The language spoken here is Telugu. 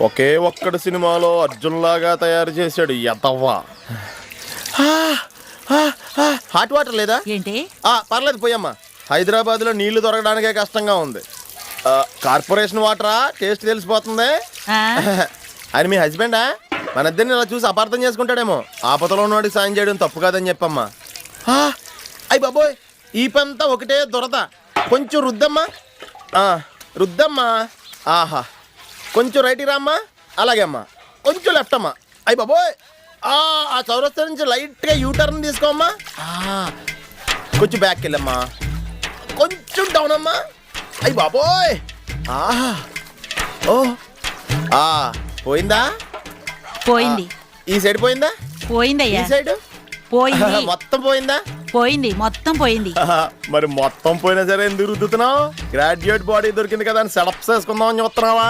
ఒకే ఒక్కడు సినిమాలో అర్జున్ లాగా తయారు చేశాడు ఎతవ్వా. హాట్ వాటర్ లేదా? ఏంటి? పర్లేదు పోయమ్మా. హైదరాబాద్లో నీళ్లు దొరకడానికే కష్టంగా ఉంది. కార్పొరేషన్ వాటరా? టేస్ట్ తెలిసిపోతుంది. ఆయన మీ హస్బెండా? మన ఇద్దరిని ఇలా చూసి అపార్థం చేసుకుంటాడేమో. ఆపదలో ఉన్నవాడికి సాయం చేయడం తప్పు కాదని చెప్పమ్మా. అయ్యి బాబోయ్, ఈ పంతా ఒకటే దొరద. కొంచెం రుద్దమ్మా. రుద్దమ్మా. ఆహా, కొంచెం రైట్కి రామ్మా. అలాగే అమ్మా, కొంచెం లెఫ్ట్ అమ్మా. అయ్యి బాబోయ్, ఆ చౌరస్తా నుంచి లైట్గా యూటర్న్ తీసుకోమ్మా. కొంచెం బ్యాక్కి వెళ్ళమ్మా. కొంచెం డౌన్ అమ్మా. అయ్యి బాబోయ్. ఆహా, ఓ పోయిందా? పోయింది. ఈ సైడ్ పోయిందా? పోయిందయ్యా. ఈ సైడ్ పోయింది. మొత్తం పోయిందా? పోయింది, మొత్తం పోయింది. మరి మొత్తం పోయినా సరే ఎందుకు రుద్దుతున్నావు? గ్రాడ్యుయేట్ బాడీ దొరికింది కదా అని సెటప్స్ వేసుకుందామని చూస్తున్నావా?